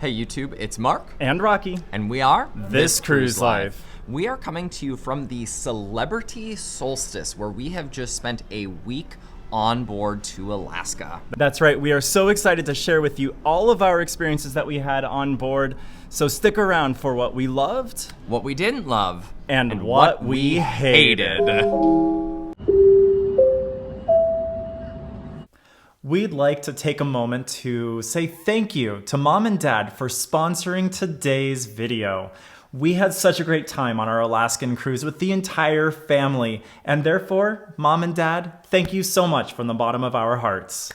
Hey YouTube, it's Mark. And Rocky. And we are This Cruise Life. We are coming to you from the Celebrity Solstice, where we have just spent a week on board to Alaska. That's right. We are so excited to share with you all of our experiences that we had on board. So stick around for what we loved, what we didn't love, and what we hated. We'd like to take a moment to say thank you to Mom and Dad for sponsoring today's video. We had such a great time on our Alaskan cruise with the entire family, and therefore, Mom and Dad, thank you so much from the bottom of our hearts.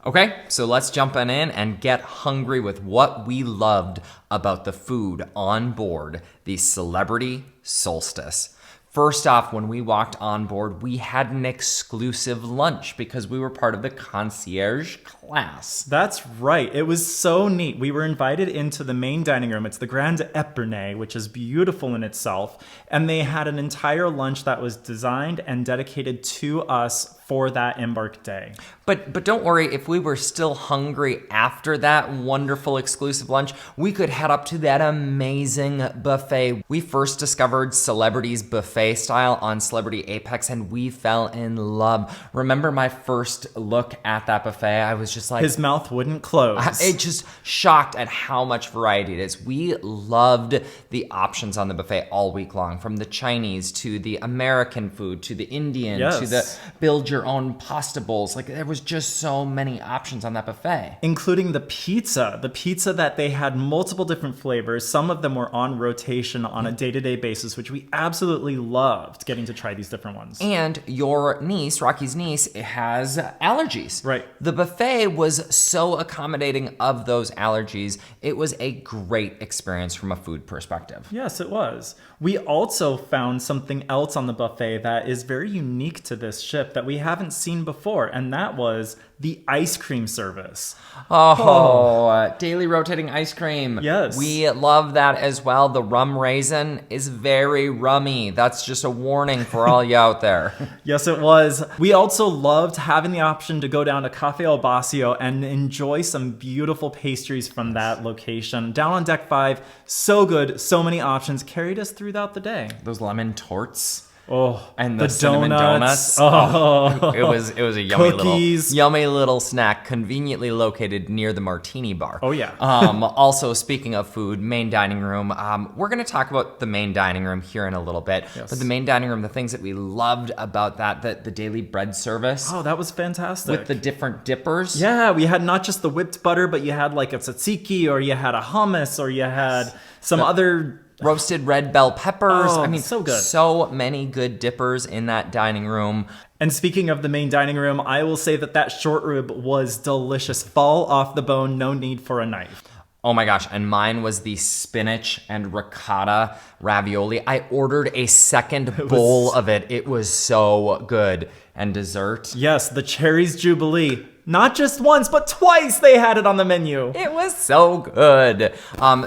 Okay, so let's jump in and get hungry with what we loved about the food on board the Celebrity Solstice. First off, when we walked on board, we had an exclusive lunch because we were part of the concierge class. That's right. It was so neat. We were invited into the main dining room. It's the Grand Epernay, which is beautiful in itself. And they had an entire lunch that was designed and dedicated to us for that embark day. But don't worry, if we were still hungry after that wonderful exclusive lunch, we could head up to that amazing buffet. We first discovered Celebrity's buffet style on Celebrity Apex, and we fell in love. Remember my first look at that buffet? I was just like... His mouth wouldn't close. It just shocked at how much variety it is. We loved the options on the buffet all week long, from the Chinese to the American food to the Indian to the build your own pasta bowls. Like, there was just so many options on that buffet. Including the pizza that they had multiple different flavors. Some of them were on rotation on a day-to-day basis, which we absolutely loved getting to try these different ones. And your niece, Rocky's niece, has allergies. Right. The buffet was so accommodating of those allergies. It was a great experience from a food perspective. Yes, it was. We also found something else on the buffet that is very unique to this ship that we haven't seen before, and that was the ice cream service. Daily rotating ice cream. Yes. We love that as well. The rum raisin is very rummy. That's just a warning for all you out there. Yes, it was. We also loved having the option to go down to Cafe El Bacio and enjoy some beautiful pastries from that location. Down on Deck 5, so good, so many options, carried us throughout the day. Those lemon torts. Oh, and the cinnamon donuts. Oh, it was a yummy little snack, conveniently located near the Martini Bar. Oh yeah. Also, speaking of food, main dining room. We're going to talk about the main dining room here in a little bit. Yes. But the main dining room, the things that we loved about that, the daily bread service. Oh, that was fantastic. With the different dippers. Yeah, we had not just the whipped butter, but you had like a tzatziki, or you had a hummus, or you had some other roasted red bell peppers. Oh, I mean, so good. So many good dippers in that dining room. And speaking of the main dining room, I will say that short rib was delicious. Fall off the bone, no need for a knife. Oh my gosh, and mine was the spinach and ricotta ravioli. I ordered a second bowl of it. It was so good. And dessert. Yes, the Cherries Jubilee. Not just once, but twice they had it on the menu. It was so good.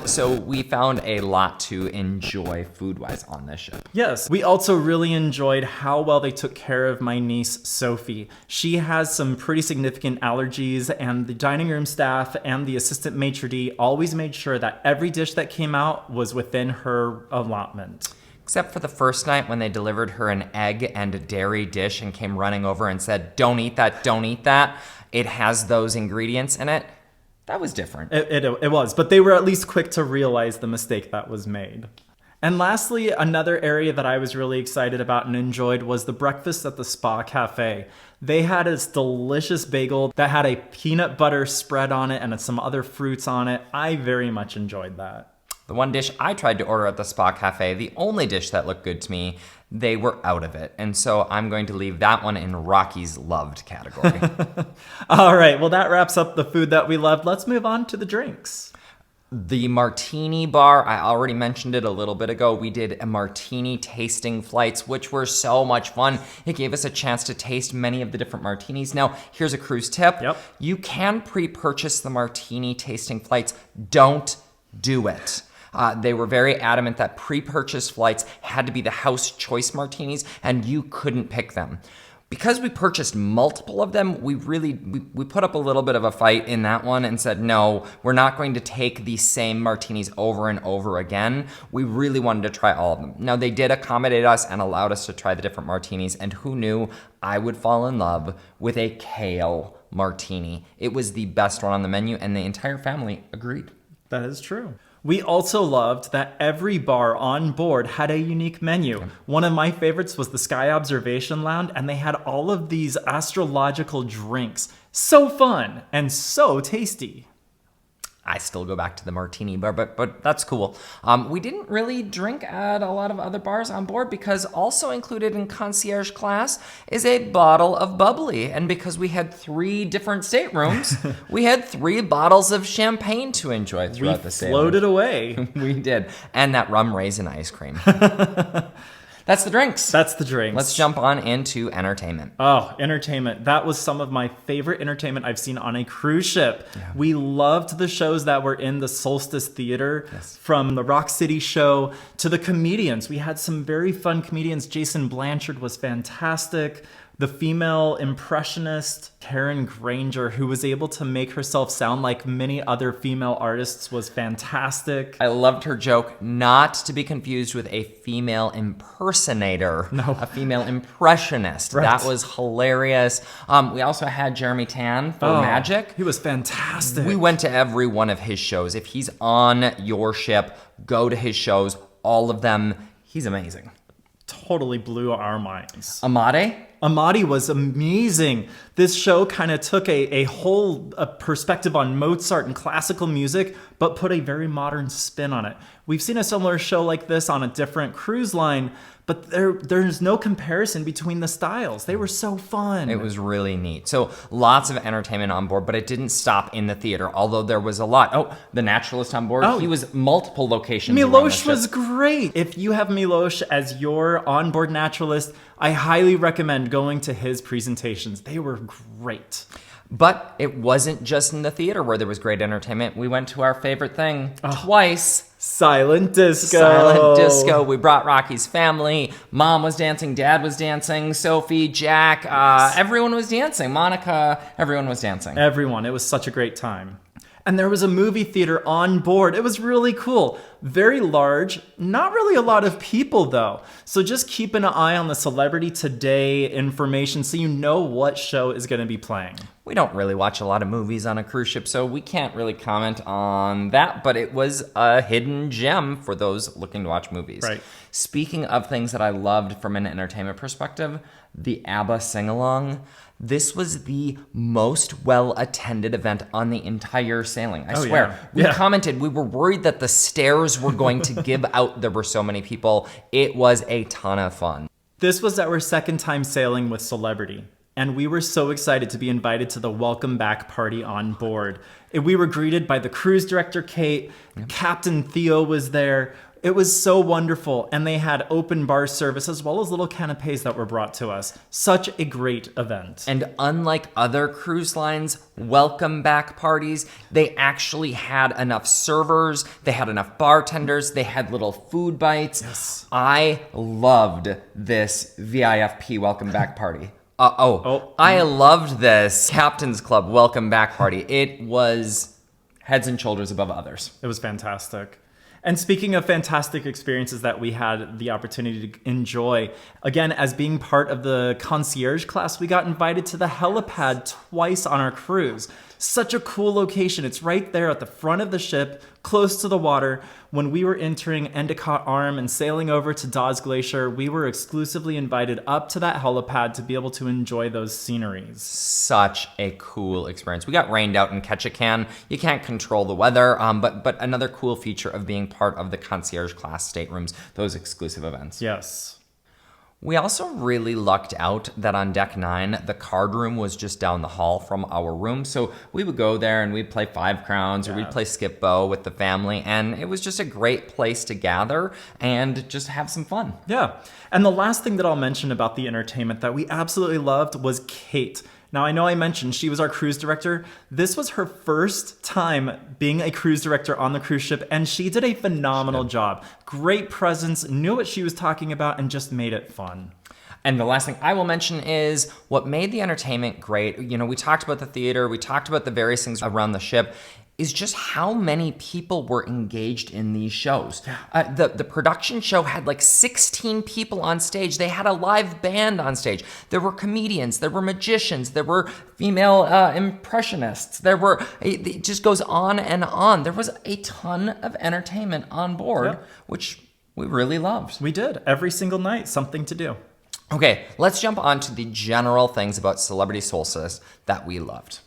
So we found a lot to enjoy food-wise on this ship. Yes, we also really enjoyed how well they took care of my niece, Sophie. She has some pretty significant allergies, and the dining room staff and the assistant maitre d' always made sure that every dish that came out was within her allotment. Except for the first night when they delivered her an egg and a dairy dish and came running over and said, "Don't eat that, don't eat that. It has those ingredients in it." That was different. It was, but they were at least quick to realize the mistake that was made. And lastly, another area that I was really excited about and enjoyed was the breakfast at the Spa Cafe. They had this delicious bagel that had a peanut butter spread on it and some other fruits on it. I very much enjoyed that. The one dish I tried to order at the Spa Cafe, the only dish that looked good to me, they were out of it. And so I'm going to leave that one in Rocky's loved category. All right, well, that wraps up the food that we loved. Let's move on to the drinks. The Martini Bar, I already mentioned it a little bit ago. We did a martini tasting flights, which were so much fun. It gave us a chance to taste many of the different martinis. Now, here's a cruise tip. Yep. You can pre-purchase the martini tasting flights. Don't do it. They were very adamant that pre-purchase flights had to be the house choice martinis, and you couldn't pick them. Because we purchased multiple of them, we put up a little bit of a fight in that one and said, no, we're not going to take these same martinis over and over again. We really wanted to try all of them. Now, they did accommodate us and allowed us to try the different martinis, and who knew I would fall in love with a kale martini. It was the best one on the menu, and the entire family agreed. That is true. We also loved that every bar on board had a unique menu. One of my favorites was the Sky Observation Lounge, and they had all of these astrological drinks. So fun and so tasty. I still go back to the martini bar, but that's cool. We didn't really drink at a lot of other bars on board because also included in concierge class is a bottle of bubbly. And because we had 3 different staterooms, we had 3 bottles of champagne to enjoy throughout the sailing. We floated away. We did. And that rum raisin ice cream. That's the drinks. That's the drinks. Let's jump on into entertainment. Oh, entertainment. That was some of my favorite entertainment I've seen on a cruise ship. Yeah. We loved the shows that were in the Solstice Theater, from the Rock City show to the comedians. We had some very fun comedians. Jason Blanchard was fantastic. The female impressionist, Karen Granger, who was able to make herself sound like many other female artists, was fantastic. I loved her joke, not to be confused with a female impersonator. No. A female impressionist. Right. That was hilarious. We also had Jeremy Tan for Magic. He was fantastic. We went to every one of his shows. If he's on your ship, go to his shows. All of them. He's amazing. Totally blew our minds. Amade was amazing. This show kind of took a whole perspective on Mozart and classical music, but put a very modern spin on it. We've seen a similar show like this on a different cruise line, but there's no comparison between the styles. They were so fun. It was really neat. So lots of entertainment on board, but it didn't stop in the theater, although there was a lot. Oh, the naturalist on board. He was multiple locations. Milosh was great. If you have Milosh as your onboard naturalist, I highly recommend going to his presentations. They were great. But it wasn't just in the theater where there was great entertainment. We went to our favorite thing twice. Silent disco. Silent disco. We brought Rocky's family. Mom was dancing. Dad was dancing. Sophie, Jack, everyone was dancing. Monica, everyone was dancing. Everyone. It was such a great time. And there was a movie theater on board. It was really cool. Very large. Not really a lot of people, though. So just keep an eye on the Celebrity Today information so you know what show is going to be playing. We don't really watch a lot of movies on a cruise ship, so we can't really comment on that, but it was a hidden gem for those looking to watch movies. Right. Speaking of things that I loved from an entertainment perspective, the ABBA sing-along. This was the most well-attended event on the entire sailing. I swear. We commented, we were worried that the stairs were going to give out. There were so many people. It was a ton of fun. This was our second time sailing with Celebrity, and we were so excited to be invited to the welcome back party on board. We were greeted by the cruise director, Kate. Captain Theo was there. It was so wonderful, and they had open bar service as well as little canapes that were brought to us. Such a great event. And unlike other cruise lines, welcome back parties, they actually had enough servers, they had enough bartenders, they had little food bites. Yes. I loved this VIFP welcome back party. I loved this Captain's Club welcome back party. It was heads and shoulders above others. It was fantastic. And speaking of fantastic experiences that we had the opportunity to enjoy, again, as being part of the concierge class, we got invited to the helipad twice on our cruise. Such a cool location. It's right there at the front of the ship, close to the water. When we were entering Endicott Arm and sailing over to Dawes Glacier, we were exclusively invited up to that helipad to be able to enjoy those sceneries. Such a cool experience. We got rained out in Ketchikan. You can't control the weather, but another cool feature of being part of the concierge class staterooms, those exclusive events. Yes. We also really lucked out that on Deck 9, the card room was just down the hall from our room. So we would go there and we'd play Five Crowns or we'd play Skip Bo with the family. And it was just a great place to gather and just have some fun. Yeah. And the last thing that I'll mention about the entertainment that we absolutely loved was Kate. Now, I know I mentioned she was our cruise director. This was her first time being a cruise director on the cruise ship, and she did a phenomenal job. Great presence, knew what she was talking about, and just made it fun. And the last thing I will mention is what made the entertainment great. You know, we talked about the theater, we talked about the various things around the ship, is just how many people were engaged in these shows. The production show had like 16 people on stage. They had a live band on stage. There were comedians, there were magicians, there were female impressionists. It just goes on and on. There was a ton of entertainment on board, which we really loved. We did. Every single night, something to do. Okay, let's jump on to the general things about Celebrity Solstice that we loved.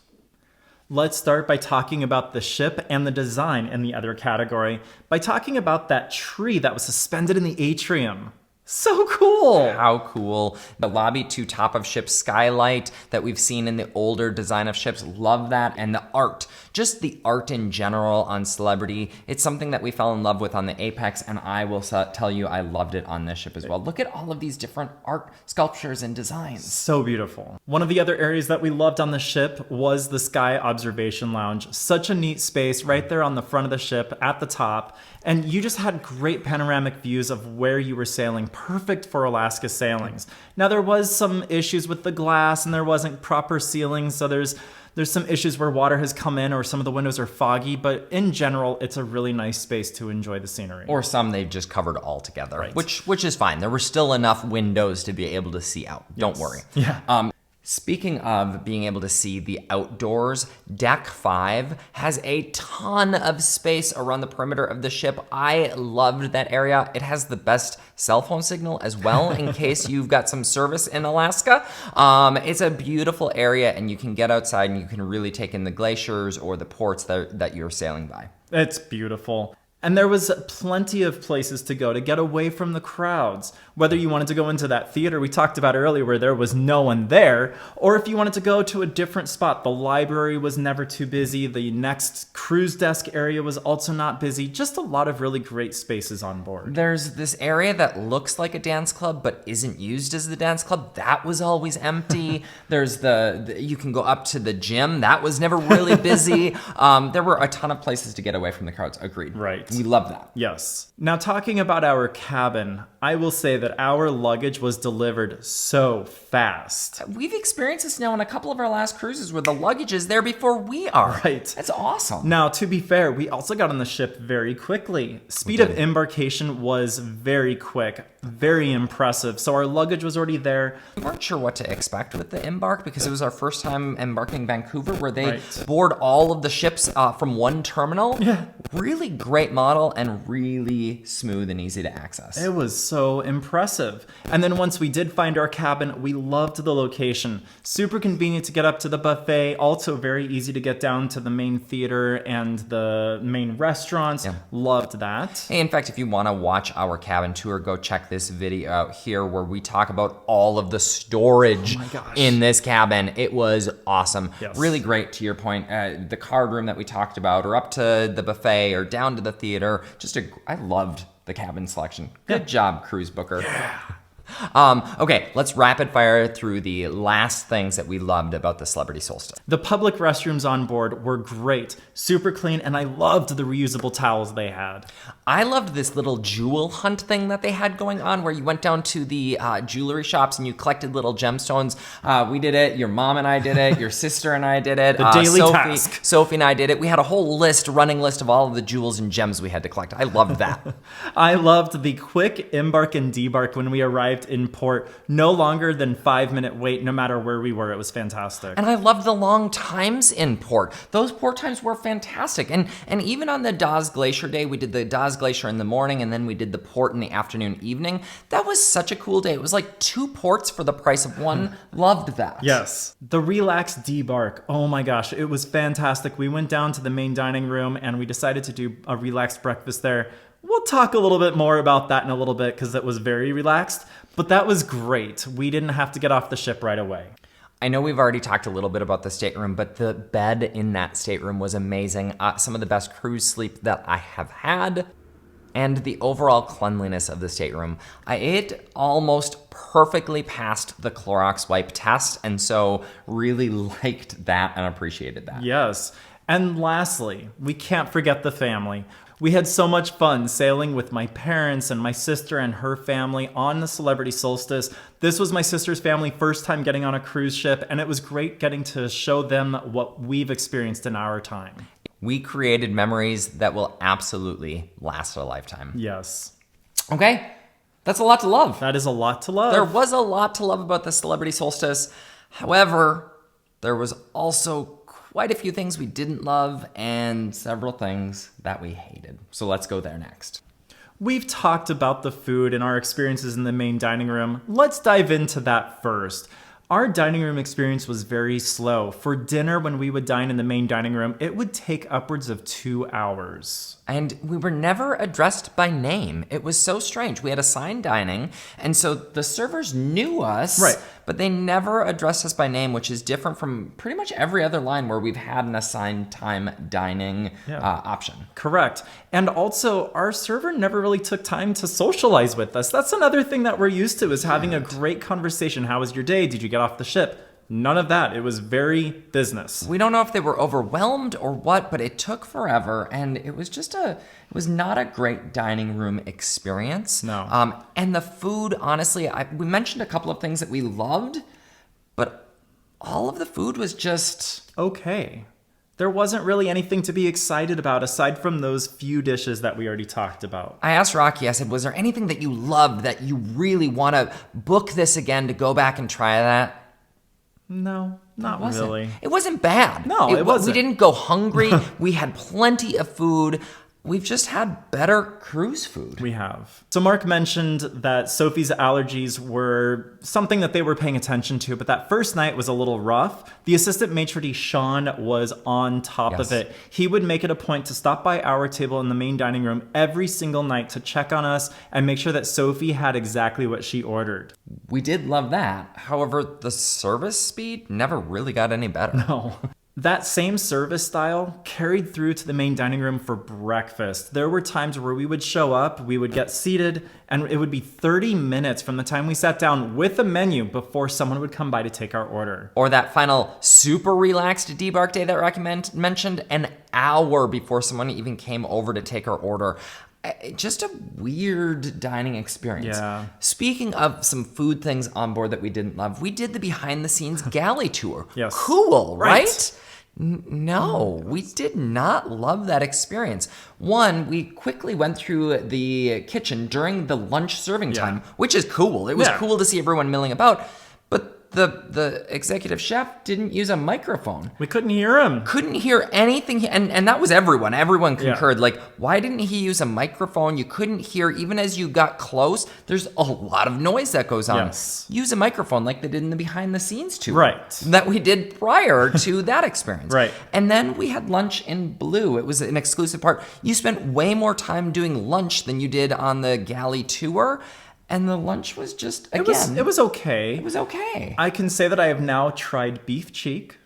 Let's start by talking about the ship and the design in the other category by talking about that tree that was suspended in the atrium. So cool! How cool. The lobby to top of ship skylight that we've seen in the older design of ships, love that. And the art, just the art in general on Celebrity, it's something that we fell in love with on the Apex, and I will tell you I loved it on this ship as well. Look at all of these different art sculptures and designs. So beautiful. One of the other areas that we loved on the ship was the Sky Observation Lounge. Such a neat space right there on the front of the ship at the top. And you just had great panoramic views of where you were sailing, perfect for Alaska sailings. Now there was some issues with the glass and there wasn't proper sealing, so there's some issues where water has come in or some of the windows are foggy, but in general, it's a really nice space to enjoy the scenery. Or some they've just covered altogether, Right. which is fine. There were still enough windows to be able to see out. Don't worry. Yeah. Speaking of being able to see the outdoors, Deck 5 has a ton of space around the perimeter of the ship. I loved that area. It has the best cell phone signal as well in case you've got some service in Alaska. It's a beautiful area and you can get outside and you can really take in the glaciers or the ports that you're sailing by. It's beautiful. And there was plenty of places to go to get away from the crowds. Whether you wanted to go into that theater we talked about earlier where there was no one there, or if you wanted to go to a different spot. The library was never too busy. The next cruise desk area was also not busy. Just a lot of really great spaces on board. There's this area that looks like a dance club but isn't used as the dance club. That was always empty. There's you can go up to the gym. That was never really busy. There were a ton of places to get away from the crowds. Agreed. Right. We love that. Yes. Now talking about our cabin, I will say that our luggage was delivered so fast. We've experienced this now on a couple of our last cruises where the luggage is there before we are. Right. That's awesome. Now, to be fair, we also got on the ship very quickly. Speed of embarkation was very quick, very impressive. So our luggage was already there. We weren't sure what to expect with the embark because it was our first time embarking Vancouver where they Right. board all of the ships from one terminal. Yeah. Really great model and really smooth and easy to access. It was so impressive. And then once we did find our cabin, we loved the location. Super convenient to get up to the buffet. Also very easy to get down to the main theater and the main restaurants. Yeah. Loved that. Hey, in fact, if you want to watch our cabin tour, go check this video out here where we talk about all of the storage in this cabin. It was awesome. Yes. Really great, to your point. The card room that we talked about, or up to the buffet, or down to the theater. I loved the cabin selection. Good job, cruise booker. Yeah. Okay, let's rapid fire through the last things that we loved about the Celebrity Solstice. The public restrooms on board were great, super clean, and I loved the reusable towels they had. I loved this little jewel hunt thing that they had going on where you went down to the jewelry shops and you collected little gemstones. We did it. Your mom and I did it. Your sister and I did it. The daily task. Sophie and I did it. We had a whole running list of all of the jewels and gems we had to collect. I loved that. I loved the quick embark and debark when we arrived in port. No longer than 5-minute wait, no matter where we were. It was fantastic. And I loved the long times in port. Those port times were fantastic. And even on the Dawes Glacier day, we did the Dawes Glacier in the morning and then we did the port in the afternoon, evening. That was such a cool day. It was like 2 ports for the price of one. Loved that. Yes. The relaxed debark. Oh my gosh, it was fantastic. We went down to the main dining room and we decided to do a relaxed breakfast there. We'll talk a little bit more about that in a little bit because it was very relaxed, but that was great. We didn't have to get off the ship right away. I know we've already talked a little bit about the stateroom, but the bed in that stateroom was amazing. Some of the best cruise sleep that I have had. And the overall cleanliness of the stateroom. It almost perfectly passed the Clorox wipe test, and so really liked that and appreciated that. Yes. And lastly, we can't forget the family. We had so much fun sailing with my parents and my sister and her family on the Celebrity Solstice. This was my sister's family first time getting on a cruise ship, and it was great getting to show them what we've experienced in our time. We created memories that will absolutely last a lifetime. Yes. Okay, that's a lot to love. That is a lot to love. There was a lot to love about the Celebrity Solstice. However, there was also quite a few things we didn't love and several things that we hated. So let's go there next. We've talked about the food and our experiences in the main dining room. Let's dive into that first. Our dining room experience was very slow. For dinner, when we would dine in the main dining room, it would take upwards of 2 hours. And we were never addressed by name. It was so strange. We had assigned dining, and so the servers knew us, Right. but they never addressed us by name, which is different from pretty much every other line where we've had an assigned time dining option. Correct. And also, our server never really took time to socialize with us. That's another thing that we're used to, is having a great conversation. How was your day? Did you get off the ship? None of that. It was very business. We don't know if they were overwhelmed or what, but it took forever, and it was not a great dining room experience. No. And the food, honestly, we mentioned a couple of things that we loved, but all of the food was just Okay. There wasn't really anything to be excited about aside from those few dishes that we already talked about. I asked Rocky, I said, was there anything that you loved that you really want to book this again to go back and try that? No, not really. It wasn't bad. No, it wasn't. We didn't go hungry. We had plenty of food. We've just had better cruise food. We have. So Mark mentioned that Sophie's allergies were something that they were paying attention to, but that first night was a little rough. The assistant maitre d', Sean, was on top of it. He would make it a point to stop by our table in the main dining room every single night to check on us and make sure that Sophie had exactly what she ordered. We did love that. However, the service speed never really got any better. No. That same service style carried through to the main dining room for breakfast. There were times where we would show up, we would get seated, and it would be 30 minutes from the time we sat down with a menu before someone would come by to take our order. Or that final super relaxed debark day that Rocky mentioned, an hour before someone even came over to take our order. Just a weird dining experience. Yeah. Speaking of some food things on board that we didn't love, we did the behind-the-scenes galley tour. Yes. Cool, Right. right? No, we did not love that experience. One, we quickly went through the kitchen during the lunch serving time, which is cool. It was cool to see everyone milling about, but the executive chef didn't use a microphone. We couldn't hear him. Couldn't hear anything, and that was everyone. Everyone concurred. Like, why didn't he use a microphone? You couldn't hear, even as you got close. There's a lot of noise that goes on. Yes. Use a microphone like they did in the behind the scenes tour. Right. That we did prior to that experience. Right. And then we had lunch in Blue. It was an exclusive part. You spent way more time doing lunch than you did on the galley tour. And the lunch was just, again, It was okay. it was okay. I can say that I have now tried beef cheek.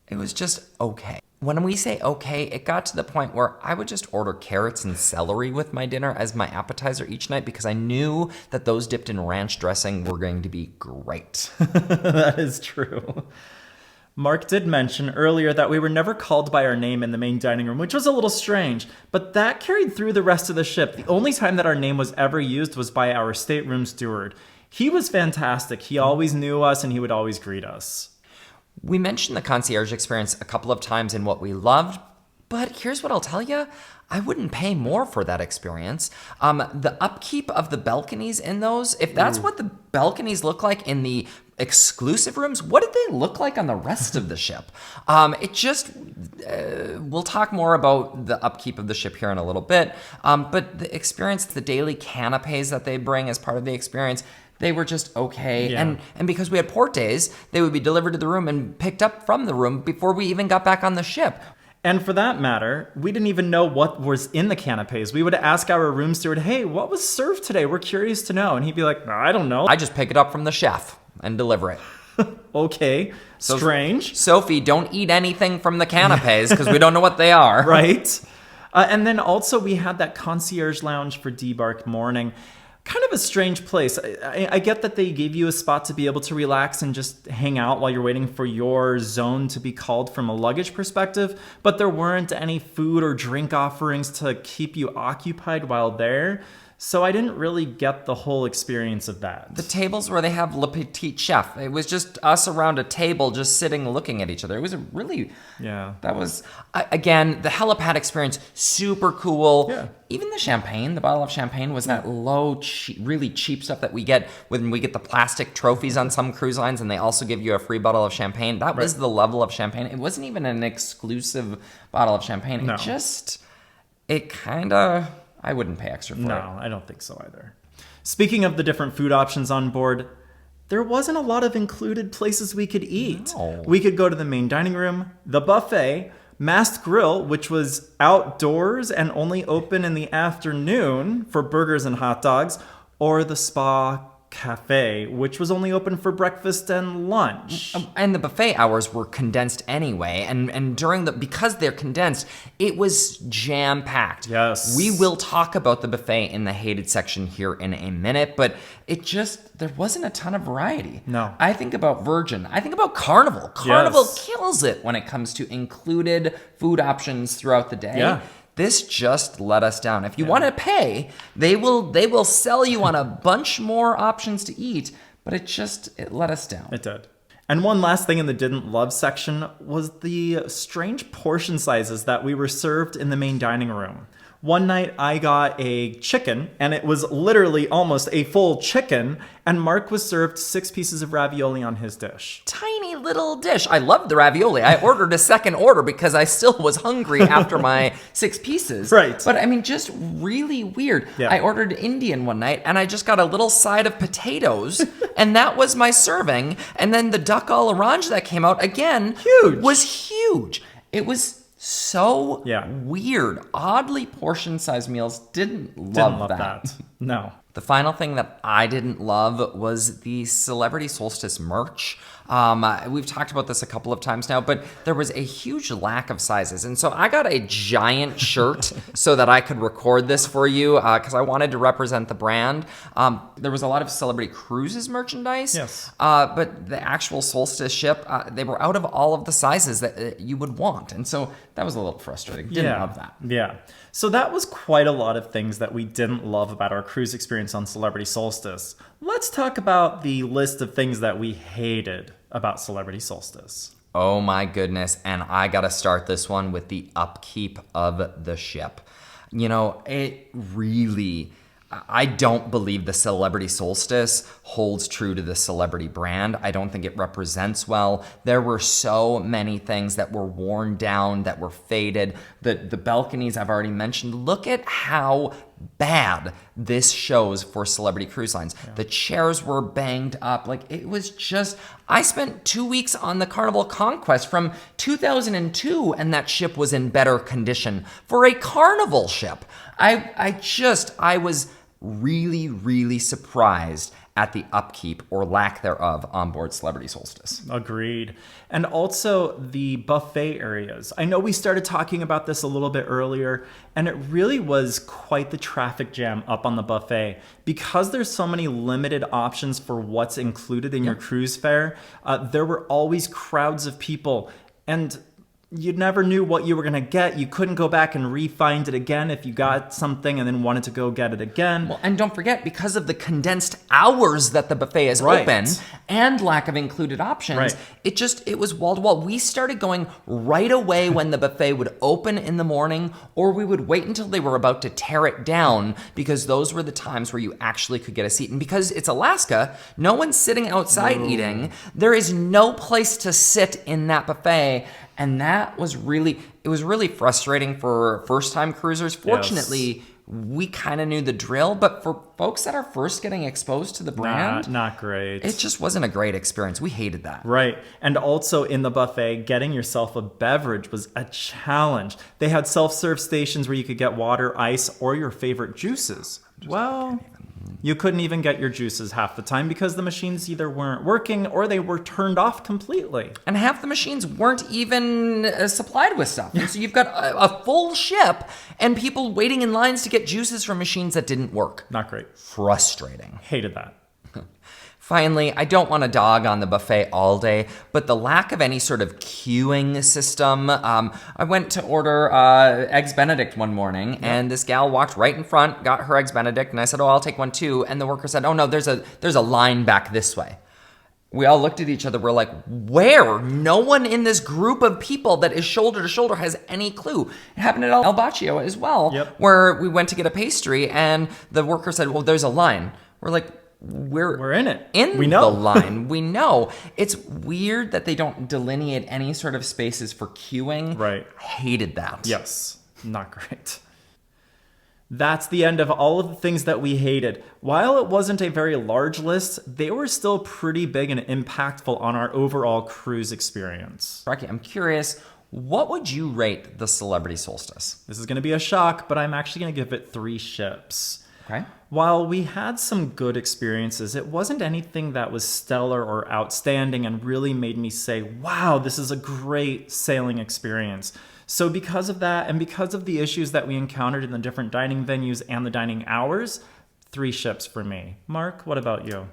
It was just okay. When we say okay, it got to the point where I would just order carrots and celery with my dinner as my appetizer each night because I knew that those dipped in ranch dressing were going to be great. That is true. Mark did mention earlier that we were never called by our name in the main dining room, which was a little strange, but that carried through the rest of the ship. The only time that our name was ever used was by our stateroom steward. He was fantastic. He always knew us and he would always greet us. We mentioned the concierge experience a couple of times in what we loved, but here's what I'll tell you. I wouldn't pay more for that experience. The upkeep of the balconies in those, if that's what the balconies look like in the exclusive rooms, what did they look like on the rest of the ship? We'll talk more about the upkeep of the ship here in a little bit, but the experience, the daily canapes that they bring as part of the experience, they were just okay. Yeah. And because we had port days, they would be delivered to the room and picked up from the room before we even got back on the ship. And for that matter, we didn't even know what was in the canapes. We would ask our room steward, hey, what was served today? We're curious to know. And he'd be like, I don't know. I just pick it up from the chef and deliver it. Okay, strange. Sophie, don't eat anything from the canapes because we don't know what they are. Right? And then also we had that concierge lounge for debark morning. kind of a strange place. I get that they gave you a spot to be able to relax and just hang out while you're waiting for your zone to be called from a luggage perspective, but there weren't any food or drink offerings to keep you occupied while there. So I didn't really get the whole experience of that. The tables where they have Le Petit Chef, it was just us around a table just sitting looking at each other. It was a really, that was, again, the helipad experience, super cool. Yeah. Even the champagne, the bottle of champagne was that low, really cheap stuff that we get when we get the plastic trophies on some cruise lines, and they also give you a free bottle of champagne. That was the level of champagne. It wasn't even an exclusive bottle of champagne. No. It kind of... I wouldn't pay extra for it. No, I don't think so either. Speaking of the different food options on board, there wasn't a lot of included places we could eat. No. We could go to the main dining room, the buffet, Masked Grill, which was outdoors and only open in the afternoon for burgers and hot dogs, or the Spa Cafe, which was only open for breakfast and lunch. And the buffet hours were condensed anyway, and because they're condensed, it was jam-packed. Yes. We will talk about the buffet in the hated section here in a minute, but there wasn't a ton of variety. No. I think about Virgin. I think about Carnival. Carnival kills it when it comes to included food options throughout the day. Yeah. This just let us down. If you want to pay, they will sell you on a bunch more options to eat, but it let us down. It did. And one last thing in the didn't love section was the strange portion sizes that we were served in the main dining room. One night I got a chicken, and it was literally almost a full chicken, and Mark was served 6 pieces of ravioli on his dish. Tiny little dish. I loved the ravioli. I ordered a second order because I still was hungry after my 6 pieces. Right. But I mean, just really weird. Yeah. I ordered Indian one night, and I just got a little side of potatoes, and that was my serving. And then the duck à l'orange that came out, again, was huge. It was so weird. Oddly portion-sized meals. Didn't love that. No. The final thing that I didn't love was the Celebrity Solstice merch. We've talked about this a couple of times now, but there was a huge lack of sizes. And so I got a giant shirt so that I could record this for you because I wanted to represent the brand. There was a lot of Celebrity Cruises merchandise. Yes. But the actual Solstice ship, they were out of all of the sizes that you would want. And so that was a little frustrating. Didn't love that. Yeah. So that was quite a lot of things that we didn't love about our cruise experience on Celebrity Solstice. Let's talk about the list of things that we hated about Celebrity Solstice. Oh my goodness, and I gotta start this one with the upkeep of the ship. You know, I don't believe the Celebrity Solstice holds true to the Celebrity brand. I don't think it represents well. There were so many things that were worn down, that were faded. The balconies I've already mentioned. Look at how bad this shows for Celebrity Cruise Lines. Yeah. The chairs were banged up. Like, it was just... I spent 2 weeks on the Carnival Conquest from 2002, and that ship was in better condition for a Carnival ship. I was really, really surprised at the upkeep or lack thereof on board Celebrity Solstice. Agreed. And also the buffet areas. I know we started talking about this a little bit earlier, and it really was quite the traffic jam up on the buffet. Because there's so many limited options for what's included in your cruise fare, there were always crowds of people, and you never knew what you were going to get. You couldn't go back and re-find it again if you got something and then wanted to go get it again. Well, and don't forget, because of the condensed hours that the buffet is open and lack of included options, it was wall to wall. We started going right away when the buffet would open in the morning, or we would wait until they were about to tear it down, because those were the times where you actually could get a seat. And because it's Alaska, no one's sitting outside eating. There is no place to sit in that buffet. And that was really frustrating for first-time cruisers. Fortunately, we kind of knew the drill, but for folks that are first getting exposed to the brand, not great. It just wasn't a great experience. We hated that. Right. And also in the buffet, getting yourself a beverage was a challenge. They had self-serve stations where you could get water, ice, or your favorite juices. You couldn't even get your juices half the time because the machines either weren't working or they were turned off completely. And half the machines weren't even supplied with stuff. And so you've got a full ship and people waiting in lines to get juices from machines that didn't work. Not great. Frustrating. Hated that. Finally, I don't want to dog on the buffet all day, but the lack of any sort of queuing system. I went to order Eggs Benedict one morning, and this gal walked right in front, got her Eggs Benedict, and I said, oh, I'll take one too. And the worker said, oh no, there's a line back this way. We all looked at each other, we're like, where? No one in this group of people that is shoulder to shoulder has any clue. It happened at El Baccio as well, where we went to get a pastry, and the worker said, well, there's a line. We're like, we're in it. We know the line. We know. It's weird that they don't delineate any sort of spaces for queuing. Right. Hated that. Yes. Not great. That's the end of all of the things that we hated. While it wasn't a very large list, they were still pretty big and impactful on our overall cruise experience. Rocky, I'm curious, what would you rate the Celebrity Solstice? This is going to be a shock, but I'm actually going to give it 3 ships. Okay. While we had some good experiences, it wasn't anything that was stellar or outstanding and really made me say, wow, this is a great sailing experience. So because of that, and because of the issues that we encountered in the different dining venues and the dining hours, 3 ships for me. Mark, what about you?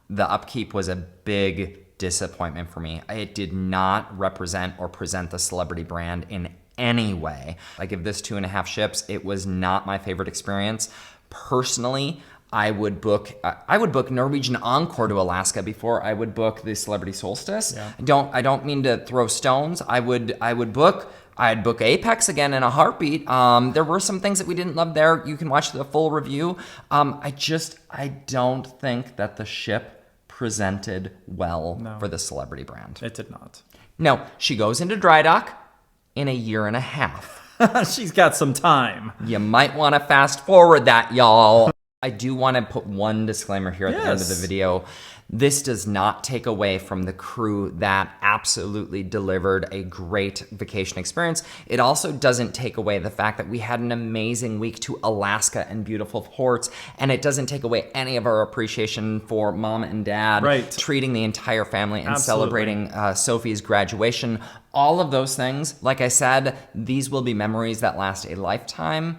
The upkeep was a big disappointment for me. It did not represent or present the Celebrity brand in any way. I give this 2.5 ships. It was not my favorite experience. Personally, I would book Norwegian Encore to Alaska before I would book the Celebrity Solstice. Yeah. I don't mean to throw stones. I'd book Apex again in a heartbeat. There were some things that we didn't love there. You can watch the full review. I don't think that the ship presented well for the Celebrity brand. It did not. No, she goes into dry dock in a year and a half. She's got some time. You might want to fast forward that, y'all. I do want to put one disclaimer here at the end of the video. This does not take away from the crew that absolutely delivered a great vacation experience. It also doesn't take away the fact that we had an amazing week to Alaska and beautiful ports, and it doesn't take away any of our appreciation for mom and dad treating the entire family and celebrating Sophie's graduation. All of those things, like I said, these will be memories that last a lifetime.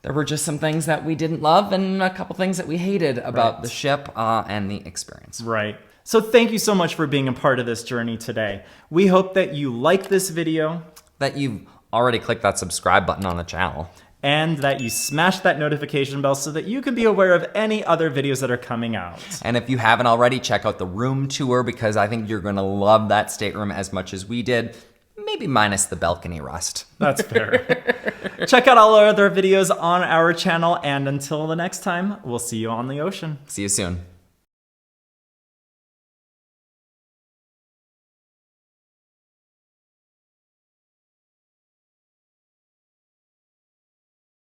There were just some things that we didn't love and a couple things that we hated about the ship and the experience. Right. So thank you so much for being a part of this journey today. We hope that you like this video. That you've already clicked that subscribe button on the channel. And that you smash that notification bell so that you can be aware of any other videos that are coming out. And if you haven't already, check out the room tour because I think you're going to love that stateroom as much as we did. Maybe minus the balcony rust. That's fair. Check out all our other videos on our channel, and until the next time, we'll see you on the ocean. See you soon.